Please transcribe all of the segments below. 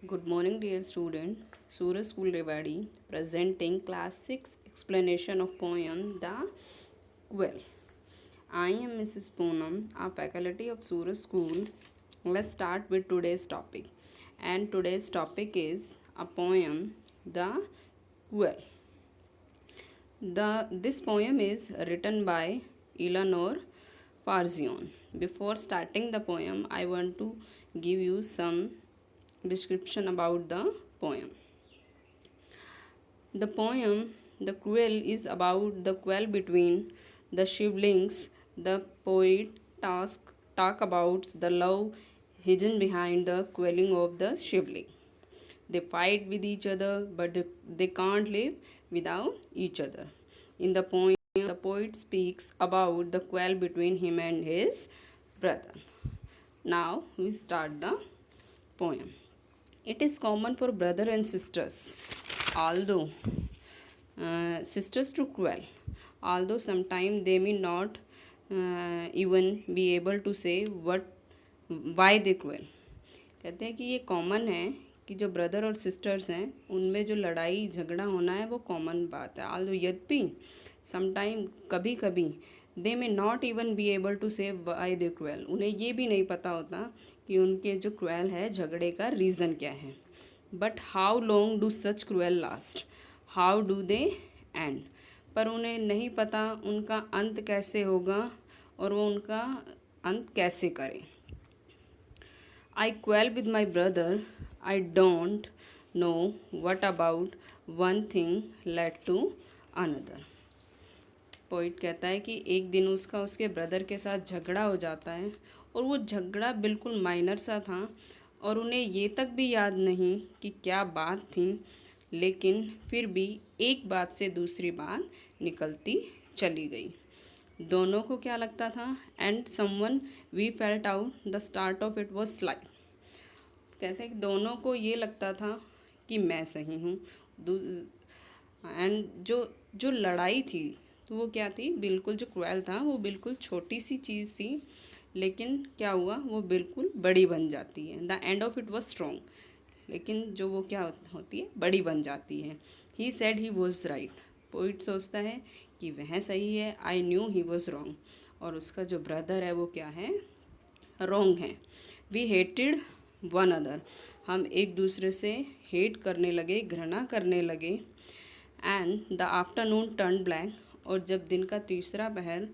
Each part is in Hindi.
Good morning, dear student. Suraj School Rewadi presenting class 6 explanation of poem The Quill. I am Mrs. Poonam, a faculty of Suraj School. Let's start with today's topic. And today's topic is a poem The Quill. This poem is written by Eleanor Farzion. Before starting the poem, I want to give you some description about the poem. The poem, The Quill, is about the quarrel between the siblings. The poet talk about the love hidden behind the quelling of the sibling. They fight with each other, but they can't live without each other. In the poem, the poet speaks about the quarrel between him and his brother. Now we start the poem. It is common for brother and sisters, although sisters to quarrel, although sometimes they may not even be able to say why they quarrel. कहते हैं कि ये कॉमन है कि जो ब्रदर और सिस्टर्स हैं उनमें जो लड़ाई झगड़ा होना है वो कॉमन बात है। although यद्यपि समटाइम कभी कभी they may not even be able to say why they quell, उन्हें ये भी नहीं पता होता कि उनके जो क्वेल है झगड़े का रीज़न क्या है। But how long do such quail last, how do they and, पर उन्हें नहीं पता उनका अंत कैसे होगा और वो उनका अंत कैसे करें। I quarrel with my brother. I don't know what about one thing led to another. Poet कहता है कि एक दिन उसका उसके ब्रदर के साथ झगड़ा हो जाता है और वो झगड़ा बिल्कुल माइनर सा था और उन्हें ये तक भी याद नहीं कि क्या बात थी, लेकिन फिर भी एक बात से दूसरी बात निकलती चली गई। दोनों को क्या लगता था, and someone we felt out the start of it was slide. कहते हैं कि दोनों को ये लगता था कि मैं सही हूँ। एंड जो लड़ाई थी तो वो क्या थी, बिल्कुल जो क्वेल था वो बिल्कुल छोटी सी चीज़ थी, लेकिन क्या हुआ वो बिल्कुल बड़ी बन जाती है। The end of it was strong, लेकिन जो वो क्या होती है बड़ी बन जाती है। He said he was right, poet सोचता है कि वह सही है। I knew he was wrong, और उसका जो ब्रदर है वो क्या है, रॉन्ग है। वी हेटेड वन अदर, हम एक दूसरे से हेट करने लगे, घृणा करने लगे। And the afternoon turn black, और जब दिन का तीसरा पहर,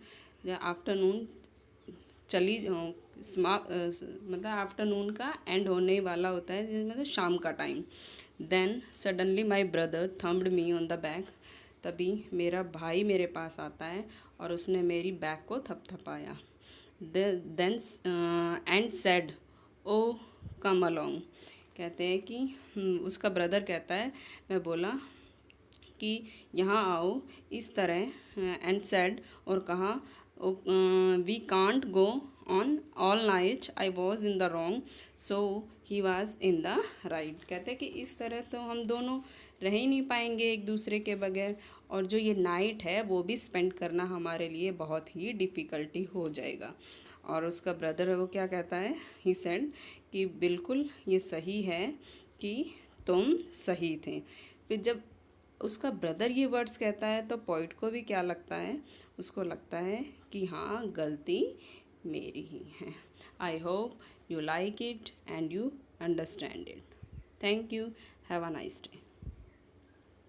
जब आफ्टरनून चली मतलब आफ्टरनून का एंड होने वाला होता है, मतलब शाम का time. Then suddenly my brother thumbed me on the back, तभी मेरा भाई मेरे पास आता है और उसने मेरी बैक को थपथपाया। Then and said oh come along, कहते हैं कि उसका ब्रदर कहता है, मैं बोला कि यहाँ आओ, इस तरह। एंड सेड, और कहा, we can't go on all night, I was in the wrong so he was in the right. कहते हैं कि इस तरह तो हम दोनों रह ही नहीं पाएंगे एक दूसरे के बगैर, और जो ये नाइट है वो भी स्पेंड करना हमारे लिए बहुत ही डिफ़िकल्टी हो जाएगा। और उसका ब्रदर है वो क्या कहता है, ही सेड कि बिल्कुल ये सही है कि तुम सही थे। फिर जब उसका ब्रदर ये वर्ड्स कहता है तो पोइट को भी क्या लगता है, उसको लगता है कि हाँ गलती मेरी ही है। I hope you like it and you understand it. Thank you, have a nice day.